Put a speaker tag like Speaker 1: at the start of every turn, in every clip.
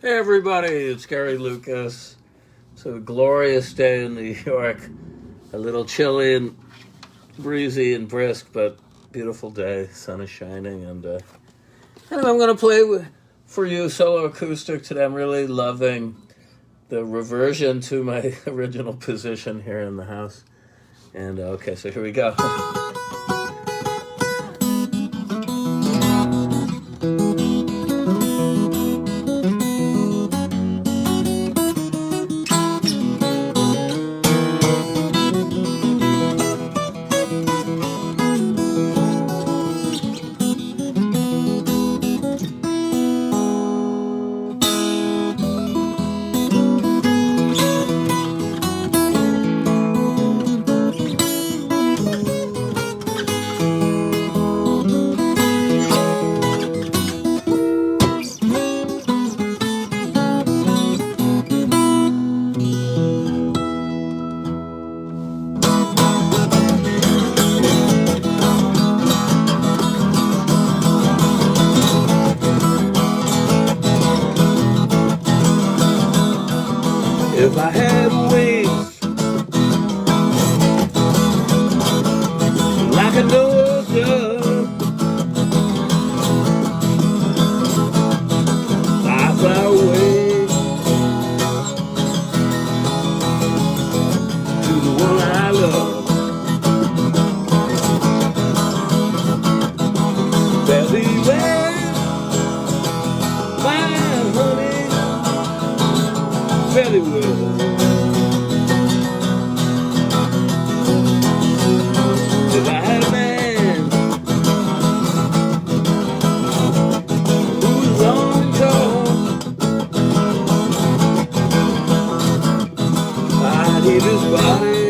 Speaker 1: Hey everybody, it's Gary Lucas. It's a glorious day in New York. A little chilly and breezy and brisk, but beautiful day. Sun is shining, and I'm going to play for you solo acoustic today. I'm really loving the reversion to my original position here in the house. And okay, so here we go. If I had wings like a dove, I fly away to the one I love. Belly where my honey, very well. If I had a man who's long and tall, I'd hit his body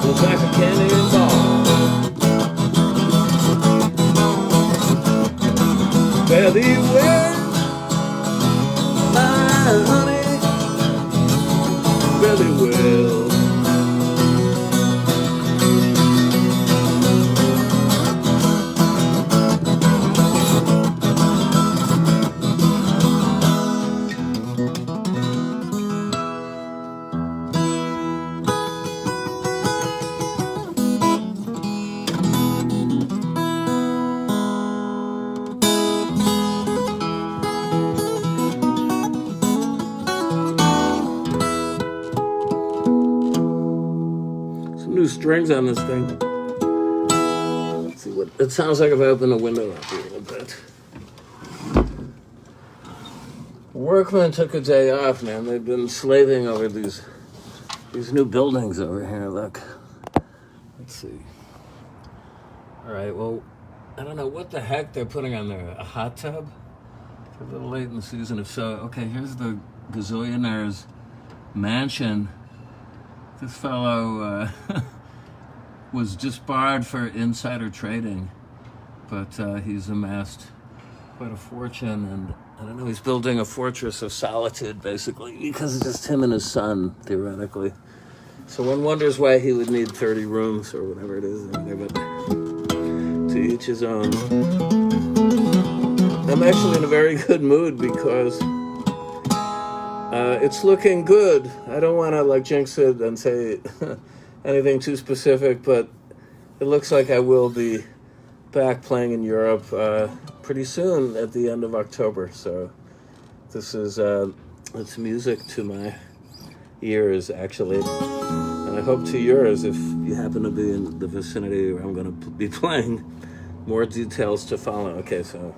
Speaker 1: just like a cannonball. Belly where my honey, very well. Some new strings on this thing. Let's see what it sounds like if I open the window up a little bit. Workmen took a day off, man. They've been slaving over these new buildings over here. Look. Let's see. All right, well, I don't know what the heck they're putting on there. A hot tub? It's a little late in the season. If so, okay, here's the gazillionaire's mansion. This fellow was disbarred for insider trading, but he's amassed quite a fortune, and I don't know, he's building a fortress of solitude, basically, because it's just him and his son, theoretically. So one wonders why he would need 30 rooms or whatever it is in there, but to each his own. I'm actually in a very good mood because it's looking good. I don't want to jinx it and say anything too specific, but it looks like I will be back playing in Europe pretty soon at the end of October. So this is it's music to my ears, actually, and I hope to yours if you happen to be in the vicinity where I'm going to be playing. More details to follow. Okay, so.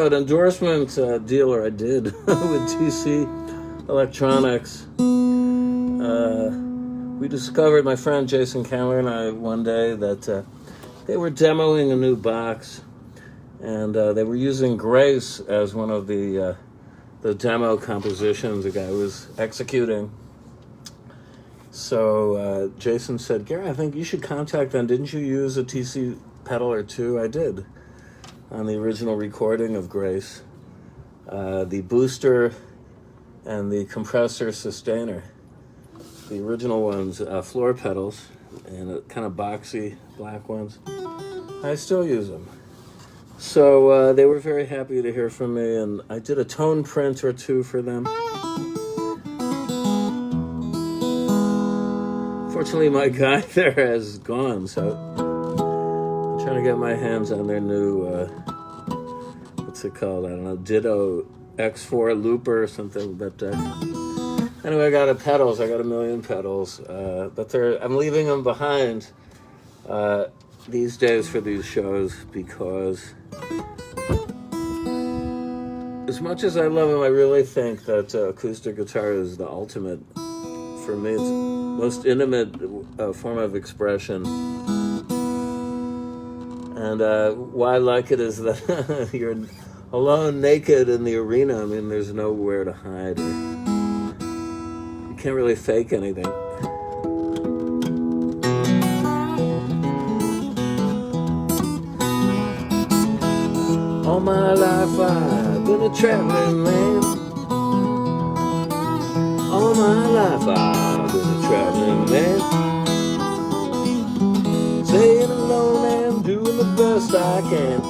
Speaker 1: an endorsement deal I did with TC Electronics. We discovered, my friend Jason Candler and I, one day that they were demoing a new box, and they were using Grace as one of the demo compositions the guy was executing. So Jason said, Gary, I think you should contact them. Didn't you use a TC pedal or two? I did, on the original recording of Grace. The booster and the compressor sustainer. The original ones, floor pedals, and kind of boxy black ones. I still use them. So they were very happy to hear from me, and I did a tone print or two for them. Fortunately, my guy there has gone, so I'm trying to get my hands on their new, what's it called? I don't know, Ditto X4 Looper or something, but anyway, I got pedals. I got 1 million pedals, but I'm leaving them behind these days for these shows because as much as I love them, I really think that acoustic guitar is the ultimate. For me, it's the most intimate form of expression. And why I like it is that you're alone, naked in the arena. I mean, there's nowhere to hide. You can't really fake anything. All my life I've been a traveling man. All my life I've been a traveling man. Staying alone and doing the best I can.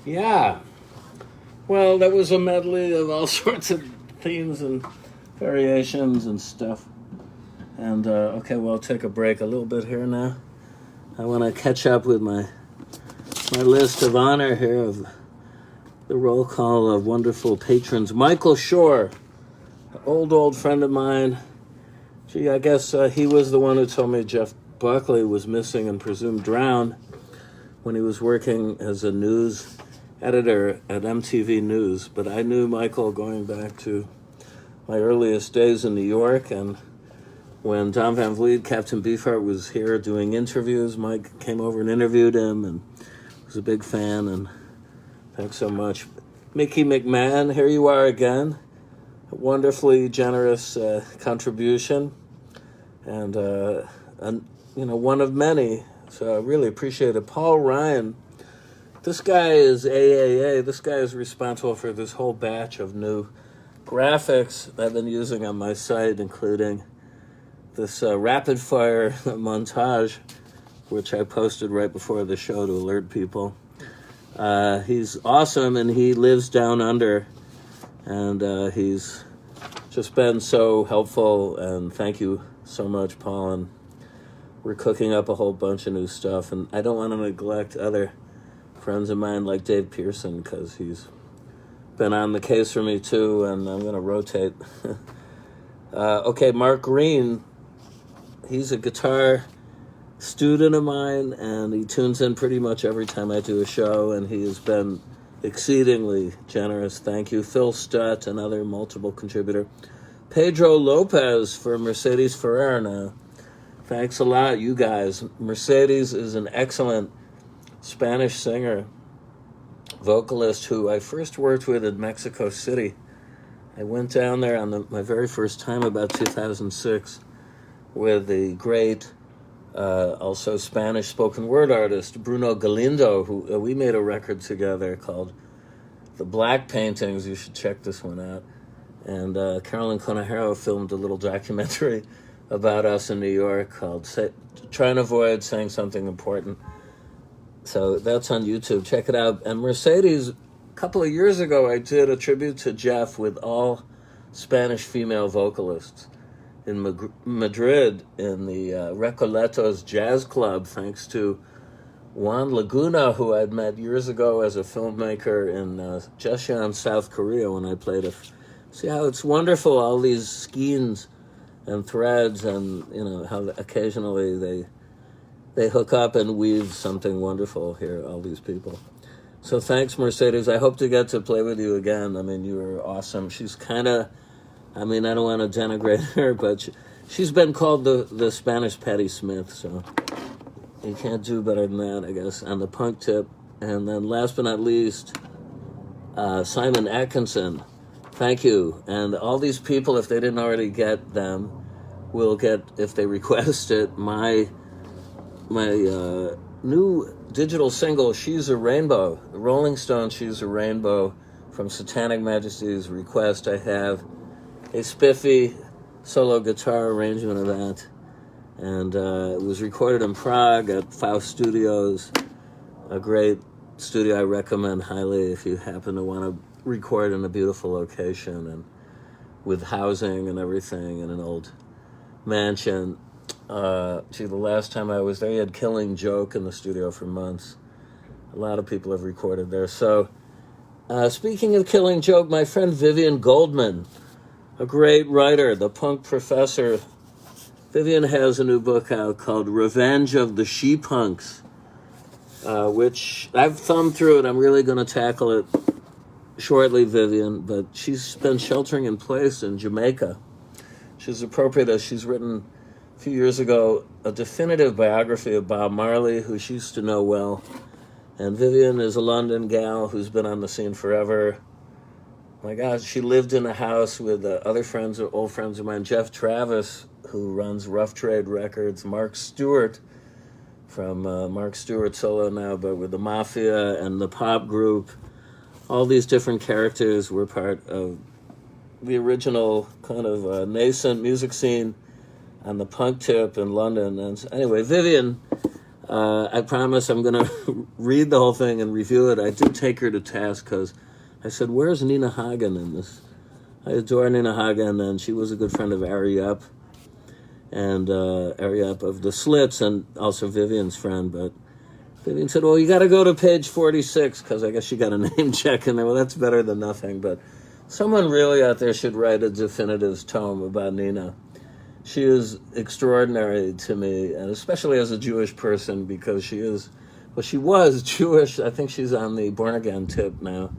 Speaker 1: Yeah. Well, that was a medley of all sorts of themes and variations and stuff. And, okay, well, I'll take a break a little bit here now. I want to catch up with my list of honor here of the roll call of wonderful patrons. Michael Shore, an old friend of mine. Gee, I guess he was the one who told me Jeff Buckley was missing and presumed drowned when he was working as a news editor at MTV News. But I knew Michael going back to my earliest days in New York, and when Don Van Vliet, Captain Beefheart, was here doing interviews, Mike came over and interviewed him and was a big fan, and thanks so much. Mickey McMahon, here you are again. A wonderfully generous contribution, and one of many, so I really appreciate it. Paul Ryan, this guy is AAA. This guy is responsible for this whole batch of new graphics I've been using on my site, including this rapid fire montage, which I posted right before the show to alert people. He's awesome, and he lives down under, and he's just been so helpful, and thank you so much, Paul. And we're cooking up a whole bunch of new stuff, and I don't want to neglect other friends of mine like Dave Pearson, because he's been on the case for me too, and I'm going to rotate. Okay, Mark Green, he's a guitar student of mine, and he tunes in pretty much every time I do a show, and he has been exceedingly generous. Thank you. Phil Stutt, another multiple contributor. Pedro Lopez for Mercedes Ferrer now. Thanks a lot, you guys. Mercedes is an excellent Spanish singer, vocalist who I first worked with in Mexico City. I went down there on my very first time about 2006 with the great, also Spanish spoken word artist, Bruno Galindo, who we made a record together called The Black Paintings. You should check this one out. And Carolyn Conejero filmed a little documentary about us in New York called Trying to Avoid Saying Something Important. So that's on YouTube. Check it out. And Mercedes, a couple of years ago, I did a tribute to Jeff with all Spanish female vocalists in Madrid in the Recoletos Jazz Club, thanks to Juan Laguna, who I'd met years ago as a filmmaker in Jecheon, South Korea, when I played see how it's wonderful, all these skeins and threads, and how occasionally they hook up and weave something wonderful here, all these people. So thanks, Mercedes. I hope to get to play with you again. I mean, you were awesome. She's kind of, I don't want to denigrate her, but she's been called the Spanish Patti Smith, so you can't do better than that, I guess, on the punk tip. And then last but not least, Simon Atkinson. Thank you. And all these people, if they didn't already get them, will get, if they request it, my new digital single, She's a Rainbow. The Rolling Stones, She's a Rainbow, from Satanic Majesty's request. I have a spiffy solo guitar arrangement of that. And it was recorded in Prague at Faust Studios, a great studio I recommend highly if you happen to want to record in a beautiful location and with housing and everything in an old mansion. The last time I was there, you had Killing Joke in the studio for months. A lot of people have recorded there. So, speaking of Killing Joke, my friend Vivian Goldman, a great writer, the punk professor. Vivian has a new book out called Revenge of the She-Punks, which I've thumbed through it. I'm really going to tackle it shortly, Vivian, but she's been sheltering in place in Jamaica. She's appropriate as she's written a few years ago a definitive biography of Bob Marley, who she used to know well. And Vivian is a London gal who's been on the scene forever. My God, she lived in a house with other friends, old friends of mine, Jeff Travis, who runs Rough Trade Records, Mark Stewart, from Mark Stewart solo now, but with the Mafia and the pop group. All these different characters were part of the original kind of nascent music scene on the punk tip in London. And anyway, Vivian I promise I'm going to read the whole thing and review it. I did take her to task because I said, where's Nina Hagen in this? I adore Nina Hagen, and she was a good friend of Ari Up, and Ari Up of the Slits, and also Vivian's friend. But Vivian said, well, you got to go to page 46, because I guess she got a name check in there. Well, that's better than nothing, but someone really out there should write a definitive tome about Nina. She is extraordinary to me, and especially as a Jewish person, because she was Jewish. I think she's on the born again tip now.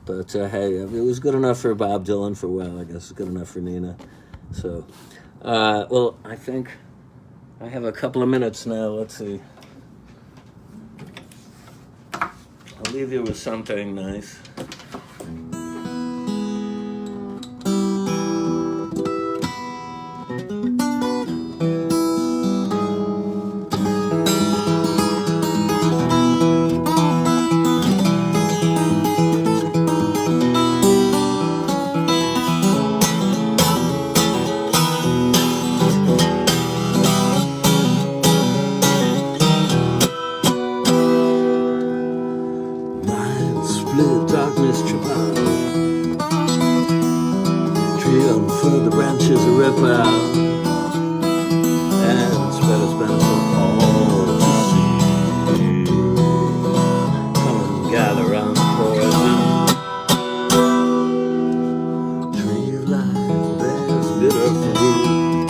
Speaker 1: But hey, it was good enough for Bob Dylan for a while. I guess it's good enough for Nina. So, well, I think I have a couple of minutes now. Let's see. I'll leave you with something nice. Darkness trip tree unfurl the branches a rip out and spread its banners for all to see. Come and gather round the poison tree of life bears bitter fruit.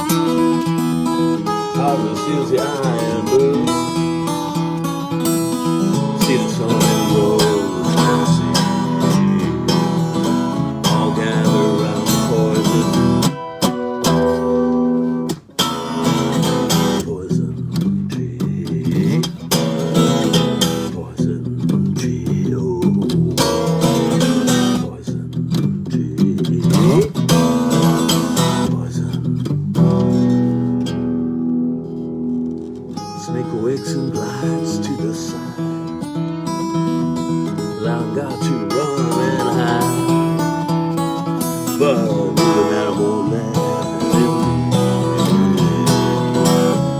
Speaker 1: Harvest use the iron boot. See the sun and roll. Snake awakes and glides to the side. I've got to run and hide, but the man won't let me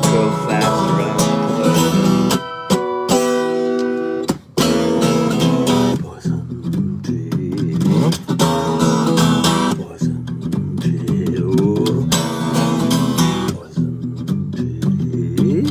Speaker 1: go fast around the poison tree, poison tree, oh, poison tree.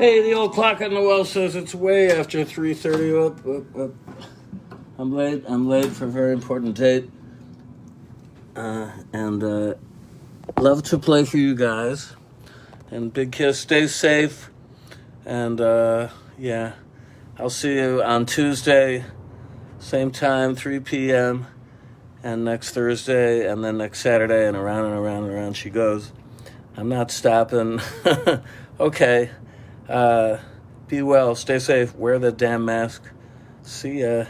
Speaker 1: Hey, the old clock on the wall says it's way after 3:30. Up. I'm late. I'm late for a very important date. And love to play for you guys. And big kiss. Stay safe. And yeah, I'll see you on Tuesday, same time, 3 p.m. And next Thursday, and then next Saturday, and around and around and around she goes. I'm not stopping. Okay. Be well. Stay safe. Wear the damn mask. See ya.